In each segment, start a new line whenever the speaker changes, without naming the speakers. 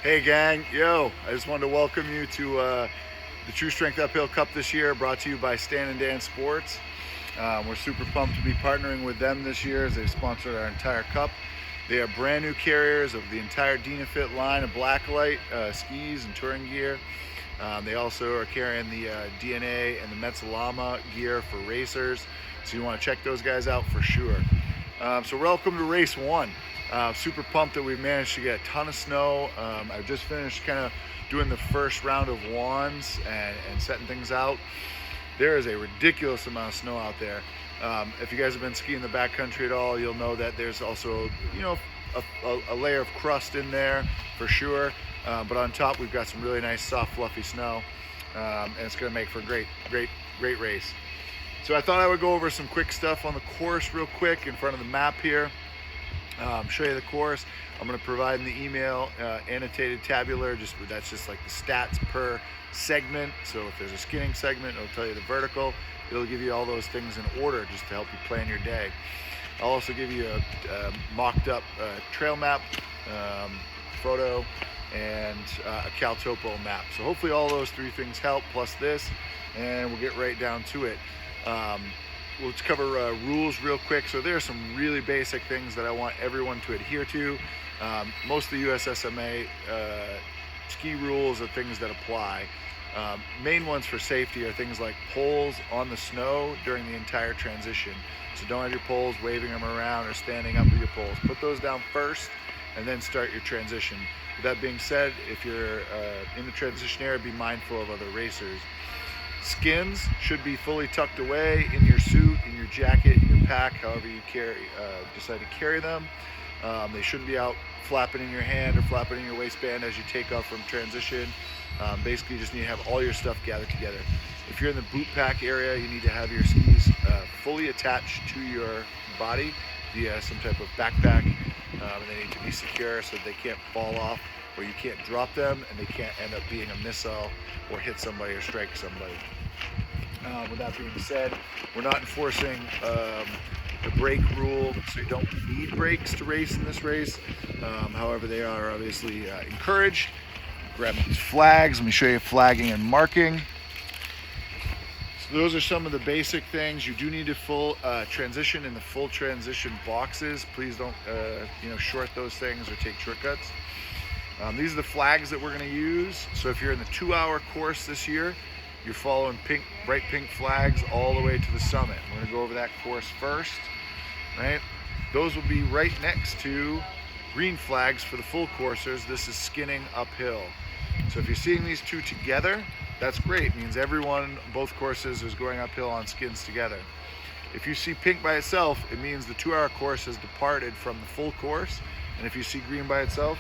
Hey gang, yo, I just wanted to welcome you to the True Strength Uphill Cup this year, brought to you by Stan and Dan Sports. We're super pumped to be partnering with them this year as they've sponsored our entire cup. They are brand new carriers of the entire Dynafit line of blacklight skis and touring gear. They also are carrying the DNA and the Metsalama gear for racers, so you want to check those guys out for sure. So welcome to race one. Super pumped that we've managed to get a ton of snow. I've just finished kind of doing the first round of wands and setting things out. There is a ridiculous amount of snow out there. If you guys have been skiing the backcountry at all, you'll know that there's also, a layer of crust in there for sure. But on top, we've got some really nice, soft, fluffy snow, and it's going to make for a great race. So I thought I would go over some quick stuff on the course real quick in front of the map here. Show you the course. I'm going to provide in the email annotated tabular, that's just like the stats per segment. So if there's a skinning segment, it'll tell you the vertical. It'll give you all those things in order just to help you plan your day. I'll also give you a mocked up trail map, photo, and a CalTopo map. So hopefully all those three things help, plus this, and we'll get right down to it. We'll cover rules real quick. So there are some really basic things that I want everyone to adhere to. Most of the USSMA ski rules are things that apply. Main ones for safety are things like poles on the snow during the entire transition. So don't have your poles waving them around or standing up with your poles. Put those down first and then start your transition. With that being said, if you're in the transition area, be mindful of other racers. Skins should be fully tucked away in your suit, in your jacket, in your pack, however you decide to carry them. They shouldn't be out flapping in your hand or flapping in your waistband as you take off from transition. Basically, you just need to have all your stuff gathered together. If you're in the boot pack area, you need to have your skis fully attached to your body via some type of backpack, and they need to be secure so that they can't fall off, or you can't drop them and they can't end up being a missile or hit somebody or strike somebody. With that being said, we're not enforcing the brake rule, so you don't need brakes to race in this race. However, they are obviously encouraged. Grab these flags. Let me show you flagging and marking. So those are some of the basic things. You do need a full transition in the full transition boxes. Please don't short those things or take shortcuts. These are the flags that we're going to use. So if you're in the 2-hour course this year, you're following bright pink flags all the way to the summit. We're going to go over that course first, right? Those will be right next to green flags for the full coursers. This is skinning uphill. So if you're seeing these two together, that's great. It means everyone, both courses, is going uphill on skins together. If you see pink by itself, it means the 2-hour course has departed from the full course. And if you see green by itself,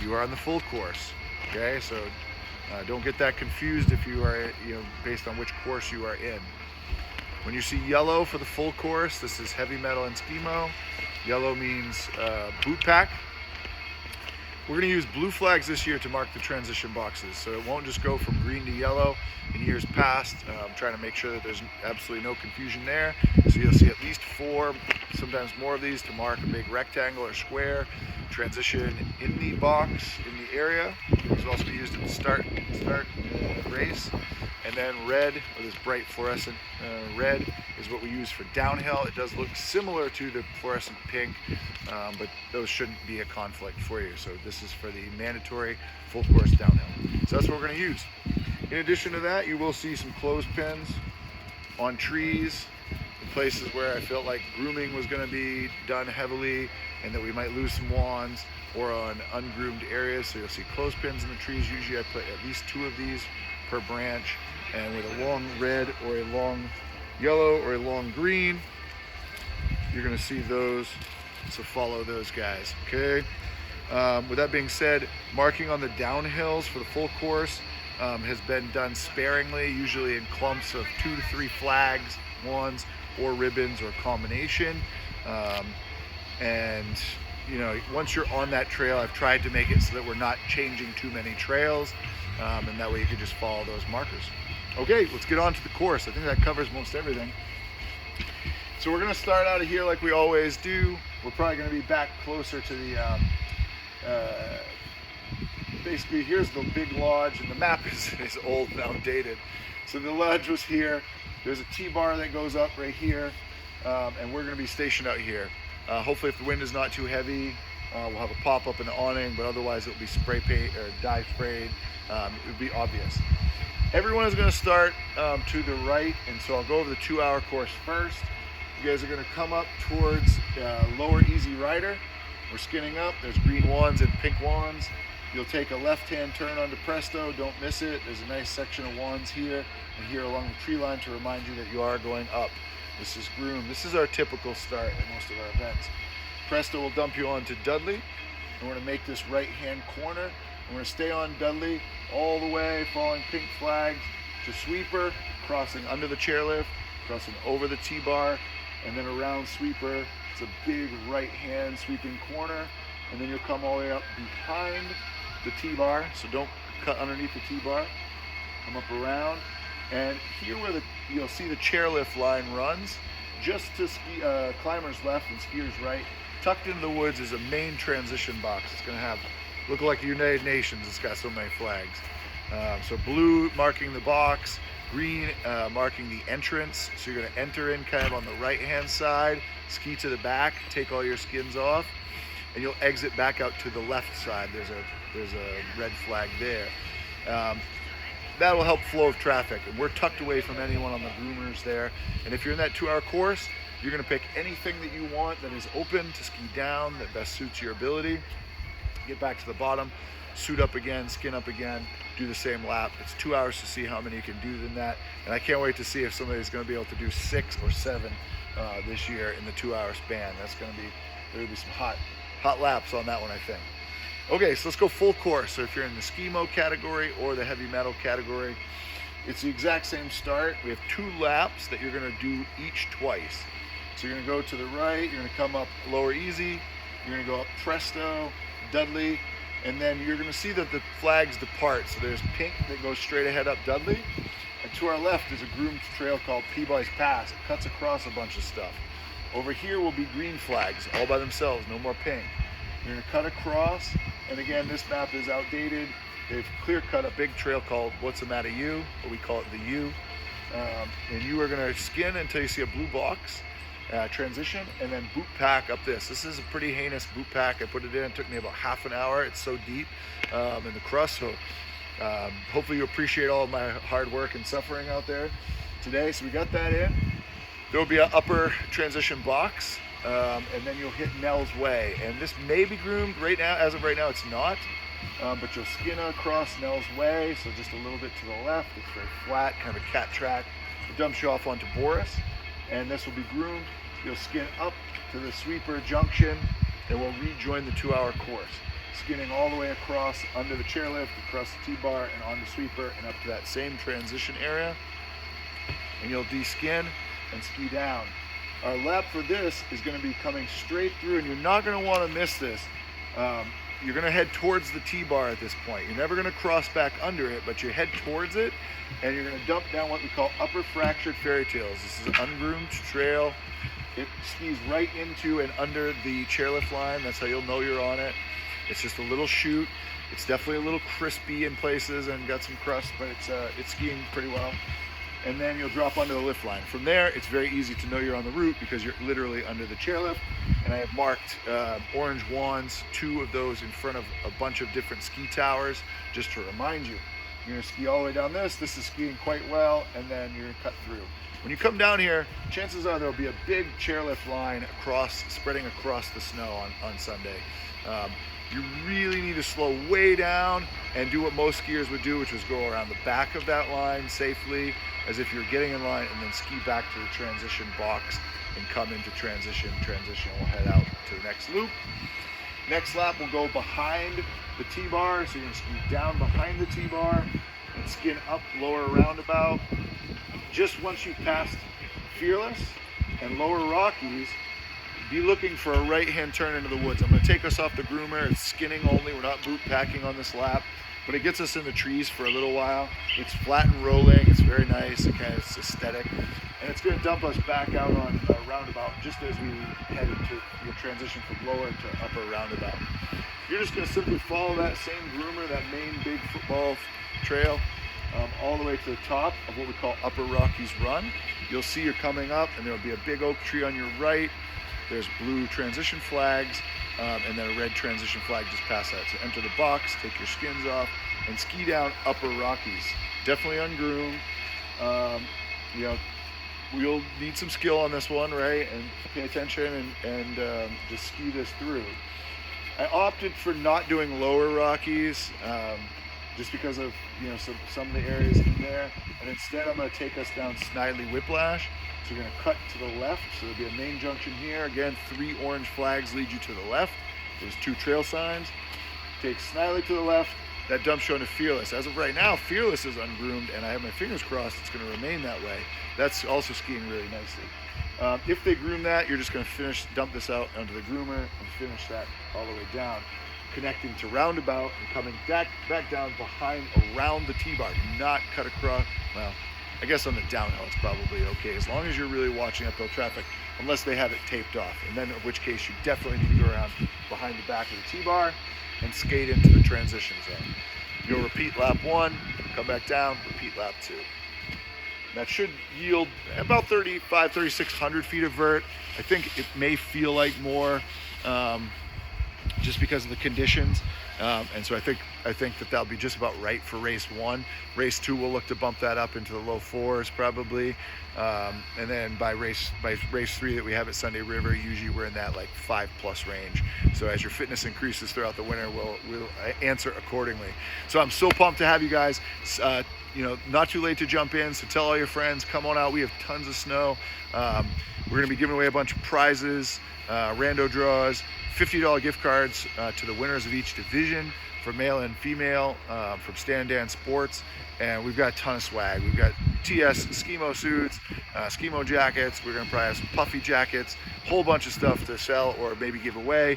you are on the full course. Okay, so don't get that confused if you are, based on which course you are in. When you see yellow for the full course, this is heavy metal and skimo. Yellow means boot pack. We're going to use blue flags this year to mark the transition boxes, so it won't just go from green to yellow. In years past, I'm trying to make sure that there's absolutely no confusion there. So you'll see at least 4, sometimes more of these to mark a big rectangle or square transition in the box, in the area. This will also be used at the start race. And then red, or this bright fluorescent red, is what we use for downhill. It does look similar to the fluorescent pink, but those shouldn't be a conflict for you. So this is for the mandatory full course downhill. So that's what we're going to use. In addition to that, you will see some clothespins on trees, in places where I felt like grooming was going to be done heavily and that we might lose some wands, or on ungroomed areas. So you'll see clothespins in the trees. Usually I put at least 2 of these per branch, and with a long red or a long yellow or a long green, you're going to see those. So follow those guys, okay? With that being said, marking on the downhills for the full course has been done sparingly, usually in clumps of 2 to 3 flags, wands, or ribbons, or a combination. And once you're on that trail, I've tried to make it so that we're not changing too many trails, and that way you can just follow those markers. Okay, let's get on to the course. I think that covers most everything. So we're going to start out of here like we always do. We're probably going to be back closer to the basically, here's the big lodge, and the map is old and outdated. So the lodge was here. There's a T-bar that goes up right here, and we're going to be stationed out here. Hopefully, if the wind is not too heavy, we'll have a pop-up in the awning, but otherwise it'll be spray paint or dye sprayed. It would be obvious. Everyone is going to start to the right, and so I'll go over the 2-hour course first. You guys are going to come up towards lower easy rider. We're skinning up. There's green wands and pink wands. You'll take a left-hand turn onto Presto. Don't miss it. There's a nice section of wands here and here along the tree line to remind you that you are going up. This is Groom. This is our typical start at most of our events. Presto will dump you onto Dudley, and we're going to make this right-hand corner. And we're going to stay on Dudley all the way, following pink flags to Sweeper, crossing under the chairlift, crossing over the T-bar, and then around Sweeper. It's a big right-hand sweeping corner, and then you'll come all the way up behind the T-bar, so don't cut underneath the T-bar. Come up around, and here where you'll see the chairlift line runs, just to climbers left and skiers right. Tucked into the woods is a main transition box. It's going to look like the United Nations. It's got so many flags. So blue marking the box, green marking the entrance. So you're going to enter in kind of on the right-hand side, ski to the back, take all your skins off, and you'll exit back out to the left side. There's a red flag there. That will help flow of traffic, and we're tucked away from anyone on the groomers there. And if you're in that 2-hour course, you're going to pick anything that you want that is open to ski down that best suits your ability. Get back to the bottom, suit up again, skin up again, do the same lap. It's 2 hours to see how many you can do in that, and I can't wait to see if somebody's going to be able to do 6 or 7 this year in the 2-hour span. There'll be some hot laps on that one, I think. Okay, so let's go full course. So if you're in the ski mode category or the heavy metal category, it's the exact same start. We have 2 laps that you're going to do each twice. So you're going to go to the right, you're going to come up lower easy, you're going to go up Presto, Dudley, and then you're going to see that the flags depart. So there's pink that goes straight ahead up Dudley, and to our left is a groomed trail called Peabody's Pass. It cuts across a bunch of stuff. Over here will be green flags all by themselves, no more pink. You're going to cut across, and again, this map is outdated. They've clear cut a big trail called What's the Matter U, or we call it the U. And you are going to skin until you see a blue box. Transition, and then boot pack up this. This is a pretty heinous boot pack. I put it in, it took me about half an hour. It's so deep in the crust, so hopefully you appreciate all of my hard work and suffering out there today. So we got that in. There will be an upper transition box, and then you'll hit Nell's Way. And this may be groomed right now. As of right now, it's not, but you'll skin across Nell's Way, so just a little bit to the left. It's very flat, kind of a cat track. It dumps you off onto Boris, and this will be groomed. You'll skin up to the Sweeper Junction, and we'll rejoin the 2-hour course. Skinning all the way across under the chairlift, across the T-bar, and on the Sweeper, and up to that same transition area. And you'll de-skin and ski down. Our lap for this is going to be coming straight through, and you're not going to want to miss this. You're going to head towards the T-bar at this point. You're never going to cross back under it, but you head towards it, and you're going to dump down what we call upper fractured fairy tails. This is an ungroomed trail. It skis right into and under the chairlift line. That's how you'll know you're on it. It's just a little chute. It's definitely a little crispy in places and got some crust, but it's skiing pretty well. And then you'll drop onto the lift line. From there, it's very easy to know you're on the route because you're literally under the chairlift. And I have marked orange wands, 2 of those in front of a bunch of different ski towers, just to remind you. You're going to ski all the way down this. This is skiing quite well, and then you're going to cut through. When you come down here, chances are there'll be a big chairlift line spreading across the snow on Sunday. You really need to slow way down and do what most skiers would do, which was go around the back of that line safely, as if you're getting in line, and then ski back to the transition box and come into transition. Transition will head out to the next loop. Next lap will go behind the T-bar, so you're going to ski down behind the T-bar and skin up lower roundabout. Just once you've passed Fearless and Lower Rockies, be looking for a right-hand turn into the woods. I'm going to take us off the groomer. It's skinning only. We're not boot packing on this lap, but it gets us in the trees for a little while. It's flat and rolling. It's very nice. It's aesthetic. And it's going to dump us back out on a roundabout just as we head into the transition from lower to upper roundabout. You're just going to simply follow that same groomer, that main big football trail, all the way to the top of what we call Upper Rockies Run. You'll see you're coming up, and there'll be a big oak tree on your right. There's blue transition flags, and then a red transition flag just past that. So enter the box, take your skins off, and ski down Upper Rockies. Definitely ungroomed. You know, we'll need some skill on this one, right? And pay attention and just ski this through. I opted for not doing Lower Rockies just because of some of the areas in there, and instead I'm going to take us down Snidely Whiplash. So you're going to cut to the left. So there'll be a main junction here. Again, 3 orange flags lead you to the left. There's 2 trail signs. Take Snidely to the left. That dump showing to Fearless. As of right now, Fearless is ungroomed, and I have my fingers crossed it's going to remain that way. That's also skiing really nicely. If they groom that, you're just going to dump this out onto the groomer and finish that all the way down, connecting to Roundabout and coming back down behind around the T-bar. Do not cut across. Well, I guess on the downhill it's probably okay, as long as you're really watching uphill traffic, unless they have it taped off, and then in which case you definitely need to go around behind the back of the T-bar and skate into the transition zone. You'll repeat lap 1, come back down, repeat lap 2. That should yield about 3,600 feet of vert. I think it may feel like more just because of the conditions. And so I think that that'll be just about right for race 1. Race 2, we'll look to bump that up into the low 4s probably. And then by race 3 that we have at Sunday River, usually we're in that like 5+ range. So as your fitness increases throughout the winter, we'll answer accordingly. So I'm so pumped to have you guys. Not too late to jump in. So tell all your friends, come on out. We have tons of snow. We're going to be giving away a bunch of prizes, rando draws, $50 gift cards to the winners of each division for male and female from Stan Dan Sports. And we've got a ton of swag. We've got TS Skimo suits, Skimo jackets. We're going to probably have some puffy jackets, whole bunch of stuff to sell or maybe give away.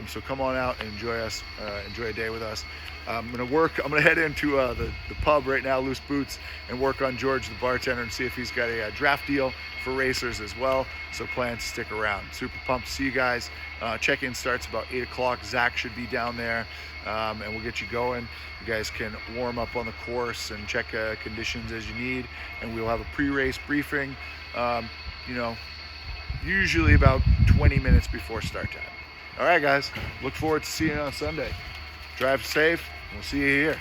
So come on out and enjoy a day with us. I'm going to head into the pub right now, Loose Boots, and work on George, the bartender, and see if he's got a draft deal for racers as well. So plan to stick around. Super pumped to see you guys. Check-in starts about 8 o'clock. Zach should be down there, and we'll get you going. You guys can warm up on the course and check conditions as you need, and we'll have a pre-race briefing, usually about 20 minutes before start time. All right, guys. Look forward to seeing you on Sunday. Drive safe. We'll see you here.